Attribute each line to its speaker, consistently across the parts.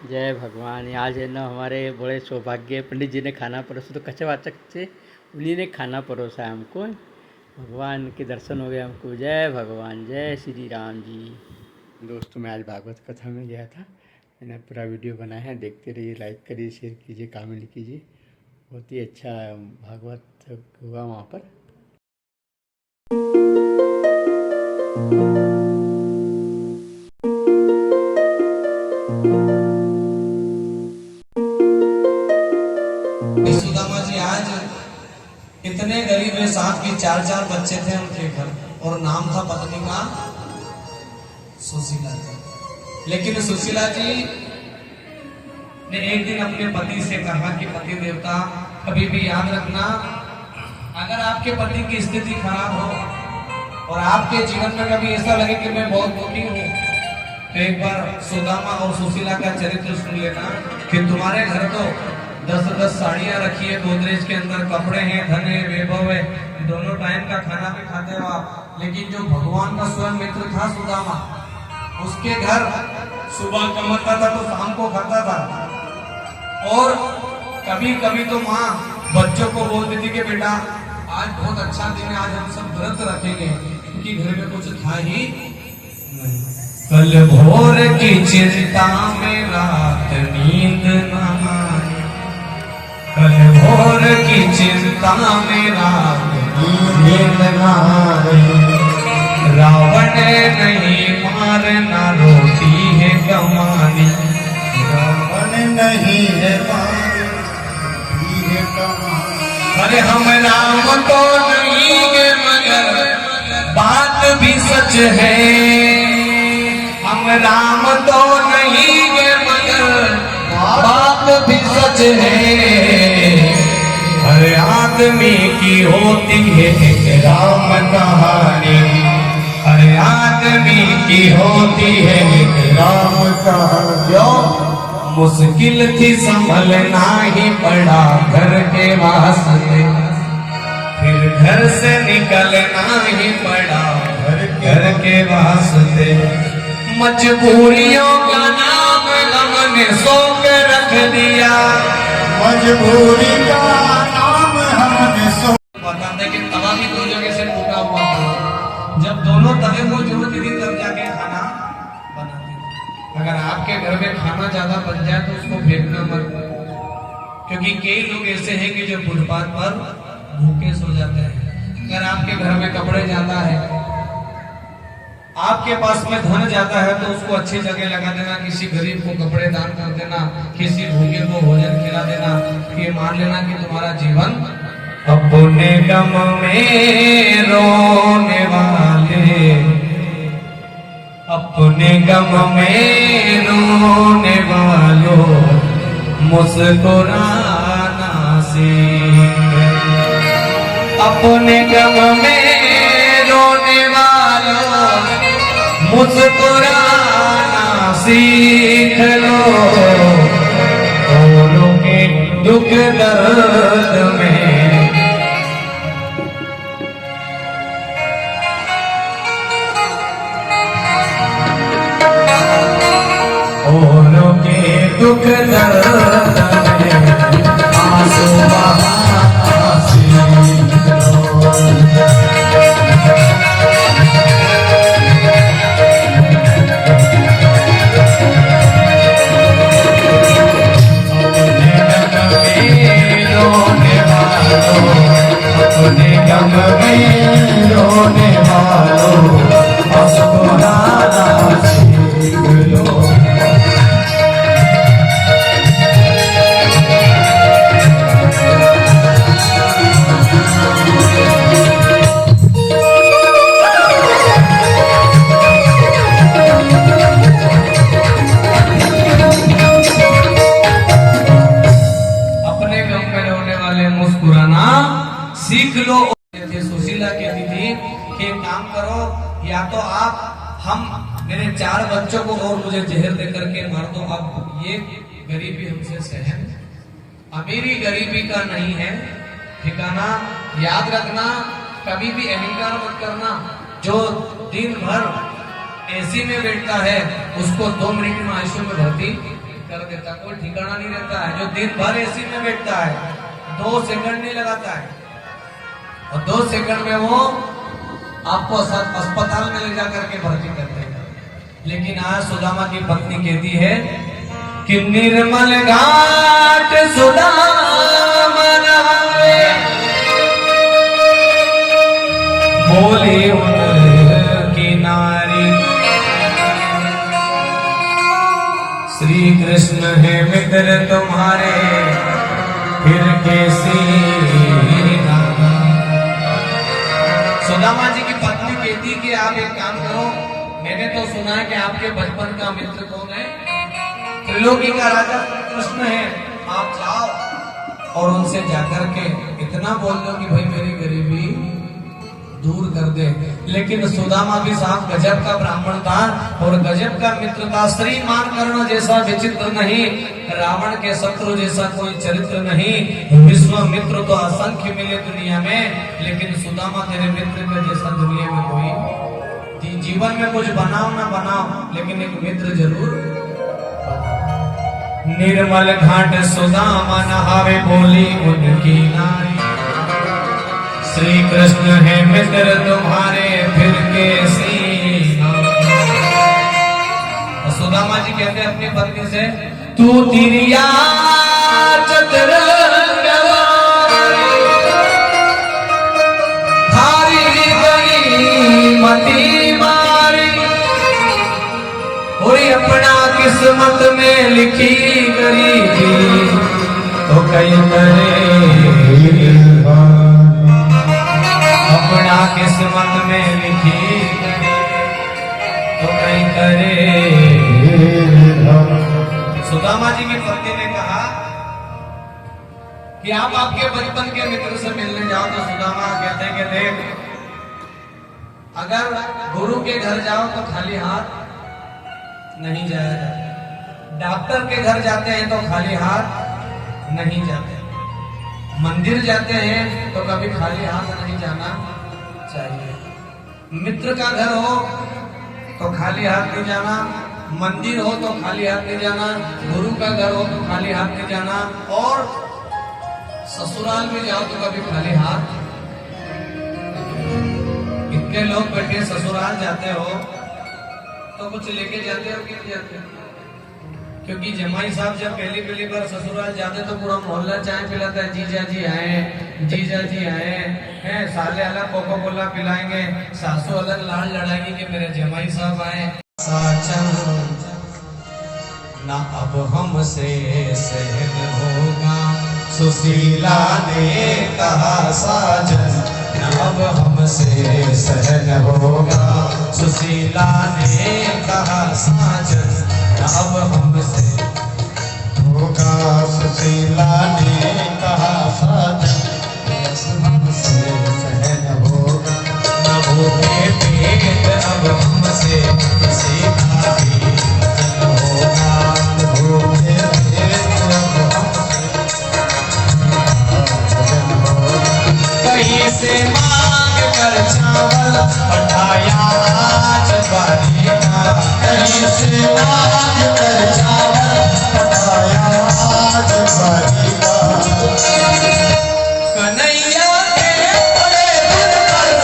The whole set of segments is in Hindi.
Speaker 1: जय भगवान। आज है ना हमारे बड़े सौभाग्य पंडित जी ने खाना परोसा, तो कचवाचक से उन्हीं ने खाना परोसा है हमको। भगवान के दर्शन हो गए हमको। जय भगवान, जय श्री राम जी। दोस्तों, मैं आज भागवत कथा में गया था। मैंने पूरा वीडियो बनाया है, देखते रहिए, लाइक करिए, शेयर कीजिए, कमेंट कीजिए। बहुत ही अच्छा भागवत हुआ वहाँ पर।
Speaker 2: सुदामा जी आज इतने गरीब है, साथ के चार चार बच्चे थे उनके घर, और नाम था पत्नी का सुशीला जी। लेकिन सुशीला जी ने एक दिन अपने पति से कहा कि पति देवता, कभी भी याद रखना, अगर आपके पति की स्थिति खराब हो और आपके जीवन में कभी ऐसा लगे कि मैं बहुत दुखी हूँ, तो एक बार सुदामा और सुशीला का चरित्र सुन लेना कि तुम्हारे घर तो 10-10 साड़ियां रखी है, गोदरेज के अंदर कपड़े हैं, धन है, वैभव है, दोनों टाइम का खाना भी खाते हो आप। लेकिन जो भगवान का स्वयं मित्र था सुदामा, उसके घर सुबह कमाता था तो शाम को खाता था। और कभी कभी तो माँ बच्चों को बोलती थी कि बेटा आज बहुत अच्छा दिन है, आज हम सब व्रत रखेंगे, क्योंकि घर में कुछ था ही नहीं। कल भोर की चिंता में रात नींद न आए, कल भोर की चिंता में रात नींद न आए। रावण नहीं मारना रोटी है कमानी, रावण नहीं है मारना है कमानी। अरे हम राम तो नहीं है मगर बात भी सच है, हम राम तो नहीं है मगर बात भी सच है। हर आदमी की होती है एक राम कहानी, हर आदमी की होती है एक राम कहानी। मुश्किल थी संभलना ही पड़ा घर के वास्ते, फिर घर से निकलना ही पड़ा घर के वास्ते। मजबूरियों का नाम हमने सो के रख दिया, मजबूरी का नाम हमने सो। बताते कि तवा भी दो जगह से टूटा हुआ था, जब दोनों तवे को जोड़ती थी तब जाके खाना बनाती थी। अगर आपके घर में खाना ज्यादा बन जाए तो उसको फेंकना मत, क्योंकि कई लोग ऐसे हैं कि जो फुटपाथ पर भूखे सो जाते हैं। अगर आपके घर में कपड़े ज्यादा है, आपके पास में धन जाता है, तो उसको अच्छी जगह लगा देना, किसी गरीब को कपड़े दान कर देना, किसी भूखे को भोजन खिला देना। ये मान लेना कि तुम्हारा जीवन। अपने गम में रोने वाले, अपने गम में रोने वालों मुस्कुराना सीख, अपने गम में रोने वालों मुस्कुराना सीख लो, औरों के दुख दर्द में औरों के दुख दर्द में आंसू बहाना सीख लो। अपने गम में रोने वालों मुस्कुराना सीख लो। अपने गम में रोने वाले मुस्कुराना सीख लो। सुशीला कहती थी कि काम करो, या तो आप हम मेरे 4 बच्चों को और मुझे जहर दे करके मार दो। अब ये गरीबी हमसे सहन, अमीरी गरीबी का नहीं है ठिकाना। याद रखना, कभी भी अहंकार मत करना। जो दिन भर एसी में बैठता है उसको 2 मिनट में आईसीयू में भर्ती कर देता, कोई ठिकाना नहीं रहता है। जो दिन भर एसी में बैठता है 2 सेकंड नहीं लगाता है, और 2 सेकंड में वो आपको अस्पताल में ले जा करके भर्ती कर देगा। लेकिन आज सुदामा की पत्नी कहती है कि निर्मल घाट सुदामा नहाए, बोली उनकी नारी श्री कृष्ण है मित्र तुम्हारे फिर कैसी नाना। सुदामा जी की पत्नी कहती कि आप एक काम करो, मैंने तो सुना है कि आपके बचपन का मित्र कौन है, त्रिलोकी का राजा कृष्ण है। आप जाओ और उनसे जाकर के इतना बोल दो कि भाई मेरी गरीबी दूर कर दे। लेकिन सुदामा भी साहब गजब का ब्राह्मण था और गजब का मित्र था। श्रीमान कर्ण जैसा विचित्र नहीं, रावण के शत्रु जैसा कोई चरित्र नहीं। विश्वामित्र तो असंख्य मिले दुनिया में, लेकिन सुदामा तेरे मित्र के जैसा दुनिया में कोई। जीवन में कुछ बनाओ ना बनाओ, लेकिन एक मित्र जरूर। निर्मल घाट सुदामा नहावे, बोली उनकी नारी श्री कृष्ण है मित्र तुम्हारे फिर कैसी नाना। सुदामा जी कहते हैं अपनी पत्नी से, तू तिरिया चतुरंग थारी गई मती मारी, कोई अपना किस्मत में लिखी गरीबी तो कई करे, अपना किस्मत में लिखी तो कहीं करे। सुदामा जी की पत्नी ने कहा कि आप आपके बचपन के मित्र से मिलने जाओ। तो सुदामा कहते हैं कि देख, अगर गुरु के घर जाओ तो खाली हाथ नहीं जाया जाता, डॉक्टर के घर जाते हैं तो खाली हाथ नहीं जाते, मंदिर जाते हैं तो कभी खाली हाथ नहीं जाना चाहिए। मित्र का घर हो तो खाली हाथ नहीं जाना, मंदिर हो तो खाली हाथ नहीं जाना, गुरु का घर हो तो खाली हाथ नहीं जाना, और ससुराल में जाओ तो कभी खाली हाथ। इतने लोग बैठे ससुराल जाते हो तो कुछ लेके जाते हो कि नहीं जाते? क्योंकि जमाई साहब जब पहली बार ससुराल जाते तो पूरा मोहल्ला चाय पिलाता है, जीजा जी आए, जीजा जी आए हैं, साले अलग कोको कोला पिलाएंगे, सासू अलग लाल लड़ाएंगे कि मेरे जमाई साहब आए। साचन ना अब हमसे सहन होगा, सुशीला ने कहा साजन ना अब हमसे सहन होगा, सुशीला ने कहा साजन अब हमसे होगा, सुशीला ने कहा साजन हमसे सहन होगा, न भूखे पेट अब हमसे किसी का भी वचन होगा, न भूखे पेट अब हमसे वचन होगा। कहीं से मांग कर चावल पठाया आज बारी का, कहीं से मांग कर चावल पठाया आज बारी का, कन्हैया के बड़े दिन पर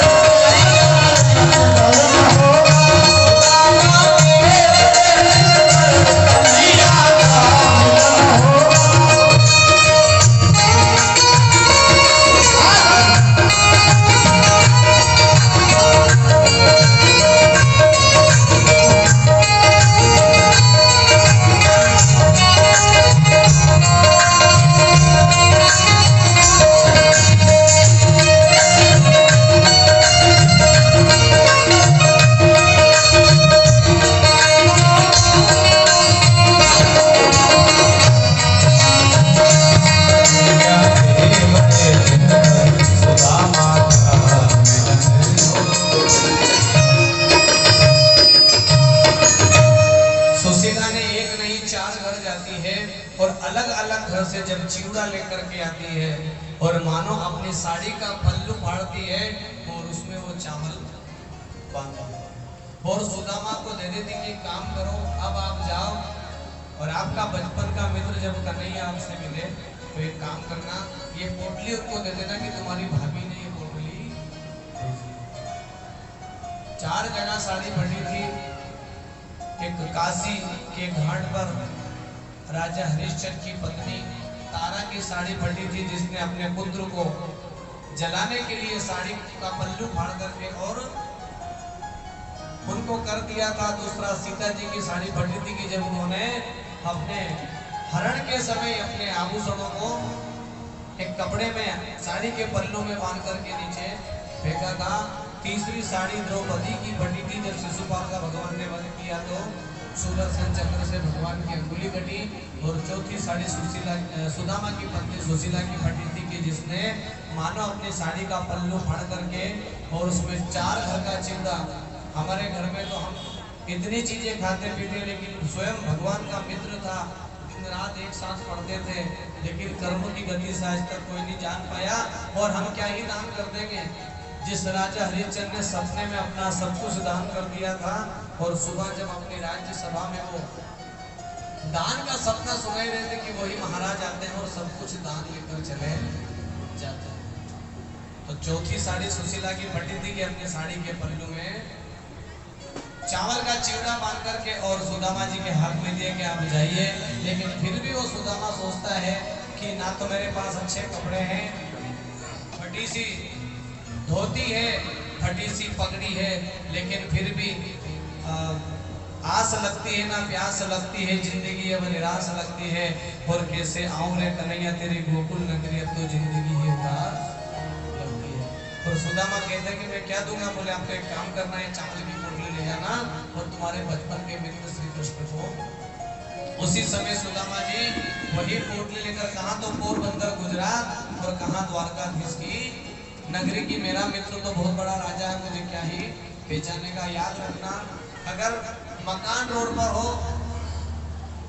Speaker 2: और मानो अपनी साड़ी का पल्लू फाड़ती है और उसमें वो चावल बांधा और सुदामा को दे देती कि काम करो, अब आप जाओ और आपका बचपन का मित्र जब कन्हैया आपसे मिले तो एक काम करना, ये पोटली उनको दे देना कि तुम्हारी भाभी ने ये पोटली भेजी। 4 जगह साड़ी पड़ी थी। एक काशी के घाट पर राजा हरिश्चंद्र की पत्नी तारा की साड़ी पड़ी थी, जिसने अपने पुत्र को जलाने के लिए साड़ी का पल्लू फाड़ करके और उनको कर दिया था। दूसरा सीता जी की साड़ी पड़ी थी कि जब उन्होंने अपने हरण के समय अपने आभूषणों को एक कपड़े में साड़ी के पल्लू में बांध करके नीचे फेंका था। तीसरी साड़ी द्रौपदी की पड़ी थी, जब शिशुपाल का भगवान ने वध किया तो सुदर्शन चक्र से भगवान की अंगुली कटी। और चौथी साड़ी सुदामा की पत्नी सुशीला की पड़ी थी कि जिसने मानो अपनी साड़ी का पल्लू फाड़ करके और उसमें 4 घर का चिंदा। हमारे घर में तो हम इतनी चीजें खाते पीते, लेकिन स्वयं भगवान का मित्र था, दिन रात एक साथ पढ़ते थे, लेकिन कर्मों की गति से आज तक कोई नहीं जान पाया। और हम क्या ही दान कर देंगे। जिस राजा हरिश्चंद्र ने सपने में अपना सब कुछ दान कर दिया था और सुबह जब अपनी राज्य सभा में वो दान का सपना सुनाई रहे थे कि वही महाराज आते हैं और सब कुछ दान लेकर चले जाते हैं। तो चौथी साड़ी सुशीला की पड़ी थी कि अपनी साड़ी के पल्लू में चावल का चिवड़ा बांध करके और सुदामा जी के हाथ में दिए कि आप जाइए। लेकिन फिर भी वो सुदामा सोचता है कि ना तो मेरे पास अच्छे कपड़े हैं, फटी सी धोती है, फटी सी पगड़ी है, लेकिन फिर भी आस लगती है ना प्यास लगती है, जिंदगी अब निराश लगती है। और कैसे आऊं रे कन्हैया तेरी गोकुल नगरी, अब तो जिंदगी है उदास लगती है। और सुदामा कहते हैं कि मैं क्या दूंगा। बोले आपको एक काम करना है, चावल की पोटली ले जाना और तुम्हारे बचपन के मित्र श्री कृष्ण को। उसी समय सुदामा जी वही पोटली लेकर कहाँ तो पोरबंदर गुजरात और कहाँ द्वारकाधीश की नगरी की। मेरा मित्र तो बहुत बड़ा राजा है, मुझे क्या ही पहचाने का। याद रखना, अगर मकान रोड पर हो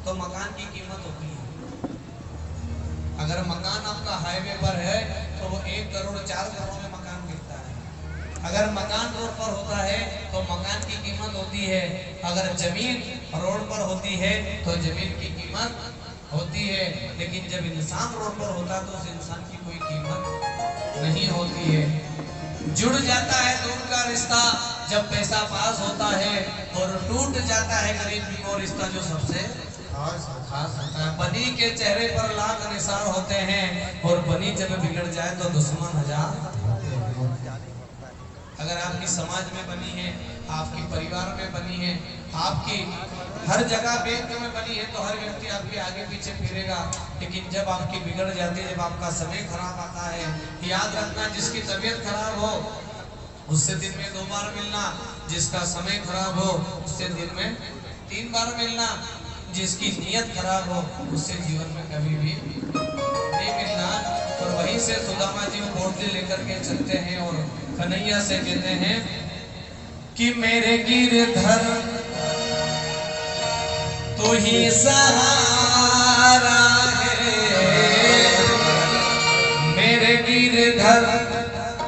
Speaker 2: तो मकान की कीमत होती है। अगर मकान आपका हाईवे पर है तो वो 1 करोड़ 4 करोड़ में मकान बिकता है। अगर मकान रोड पर होता है तो मकान की कीमत होती है। अगर जमीन रोड पर होती है तो जमीन की कीमत होती है। लेकिन जब इंसान रोड पर होता है तो उस इंसान की कोई कीमत नहीं होती है। जुड़ जाता है दूर का रिश्ता जब पैसा पास होता है, और टूट जाता है गरीबी को रिश्ता जो सबसे खास होता है। बनी के चेहरे पर लाख निशान होते हैं, और बनी जब बिगड़ जाए तो दुश्मन 1000। अगर आपकी समाज में बनी है, आपके परिवार में बनी है, आपकी हर जगह बैंक में बनी है, तो हर व्यक्ति आपके आगे पीछे फिरेगा। लेकिन जब आपकी बिगड़ जाती है, जब आपका समय खराब आता है, याद रखना जिसकी तबीयत खराब हो उससे दिन में 2 बार मिलना, जिसका समय खराब हो उससे दिन में 3 बार मिलना, जिसकी नीयत खराब हो उससे जीवन में कभी भी नहीं मिलना। और वहीं से सुदामा जी वो पोटली लेकर के चलते हैं और कन्हैया से कहते हैं कि मेरे गिरधर तो ही सहारा है, मेरे गिरधर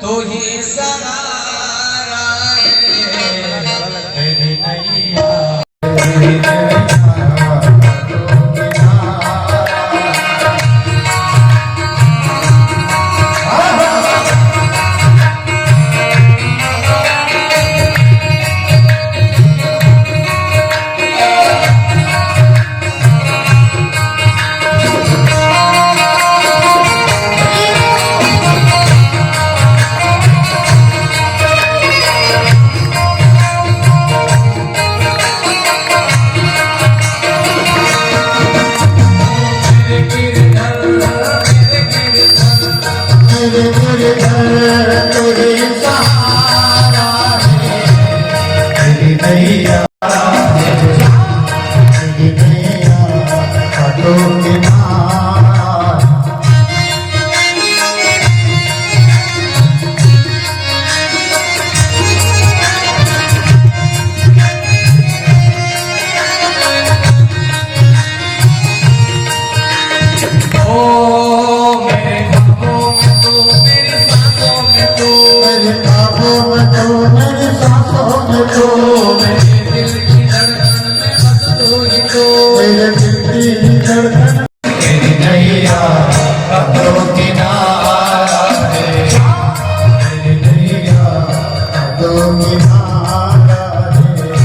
Speaker 2: तो ही सहारा है, तेरी नैया
Speaker 3: मेरे दिल की
Speaker 2: तेरी नैया कब्रों किनारा है,
Speaker 3: तेरी नैया कब्रों किनारा है।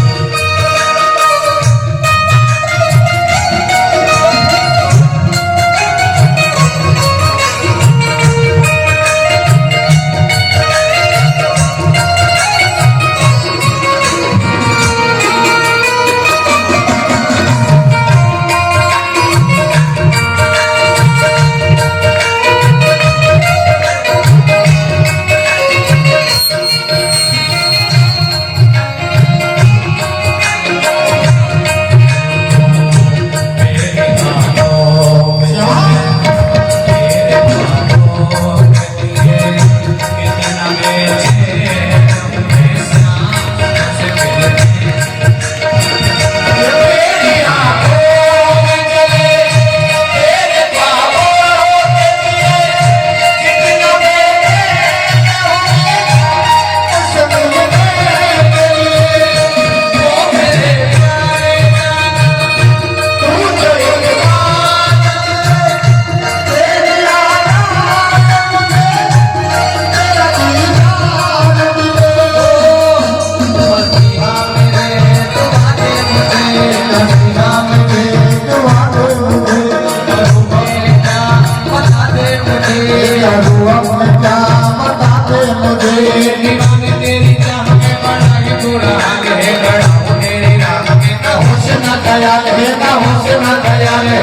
Speaker 2: तेरी चाह में बड़ा ही बुरा हाल है, गड़ा तेरी राह में ना होश ना ख्याल है, ना होश ना ख्याल है।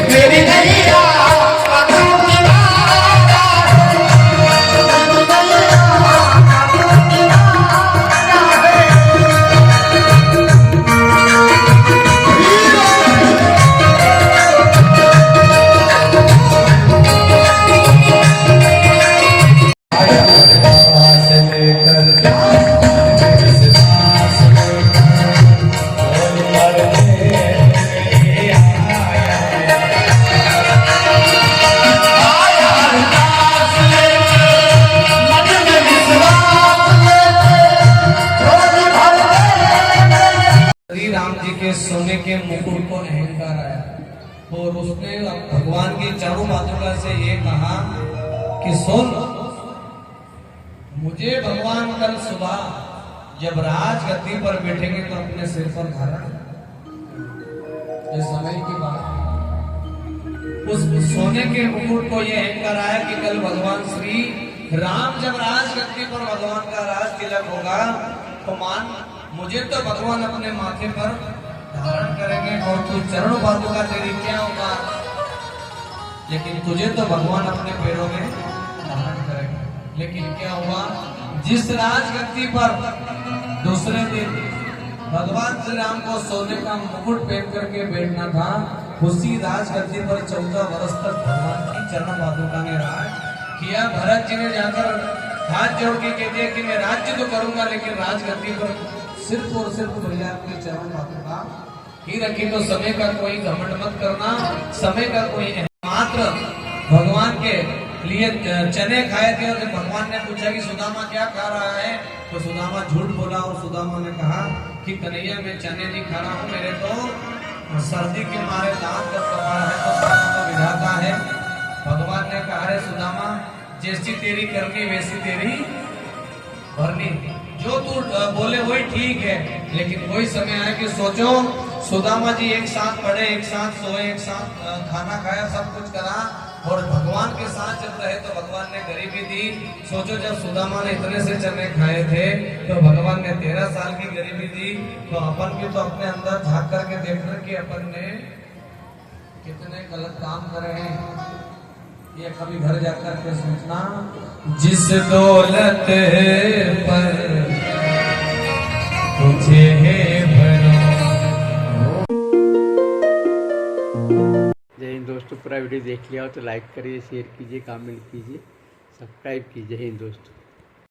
Speaker 2: तेरी नैया कब्रों किनारा श्री राम जी के सोने के मुकुट को अहंकार आया और उसने भगवान की चारों पादुका से ये कहा कि सुन, मुझे भगवान कल सुबह जब राजगद्दी पर बैठेंगे तो अपने सिर पर धारण, इस समय की बात, उस सोने के मुकुट को ये अहंकार आया कि कल भगवान श्री राम जब राजगद्दी पर भगवान का राज तिलक होगा तो मान मुझे तो भगवान अपने माथे पर धारण करेंगे और तू चरण पादुका तेरी क्या होगा, लेकिन तुझे तो भगवान अपने पैरों में धारण करेंगे। लेकिन क्या हुआ, जिस राजगद्दी पर दूसरे दिन भगवान श्री राम को सोने का मुकुट पहन करके बैठना था, उसी राजगद्दी पर 14 वर्ष तक भगवान की चरण पादुका ने राज किया। भरत जी ने जाकर हाथ जोड़ के कह दिया कि मैं राज्य तो करूंगा लेकिन राजगद्दी पर सिर्फ और सिर्फ भैया आपके चरण पादुका ही रखी। तो समय का कोई घमंड मत करना, समय का कोई मात्र भगवान के लिए चने खाए थे और जब भगवान ने पूछा कि सुदामा क्या खा रहा है तो सुदामा झूठ बोला और सुदामा ने कहा कि कन्हैया मैं चने नहीं खा रहा हूँ, मेरे तो सर्दी के मारे दांत का कपड़ा है तो तो विधाता है। भगवान ने कहा रे सुदामा, जैसी तेरी करनी वैसी तेरी भरनी, जो तू बोले वही ठीक है, लेकिन वही समय आया कि सोचो सुदामा जी एक साथ पढ़े, एक साथ सोए, एक साथ खाना खाया, सब कुछ करा और भगवान के साथ जब रहे तो भगवान ने गरीबी दी। सोचो जब सुदामा ने इतने से चने खाए थे तो भगवान ने 13 साल की गरीबी दी, तो अपन भी तो अपने अंदर झांक करके देखना कि अपन ने कितने गलत काम करे हैं। ये कभी घर जाकर के सोचना, जिस दौलत पर तुझे
Speaker 1: जय हिंद दोस्तों, पूरा वीडियो देख लिया हो तो लाइक करिए, शेयर कीजिए, कमेंट कीजिए, सब्सक्राइब कीजिए। जय हिंद दोस्तों।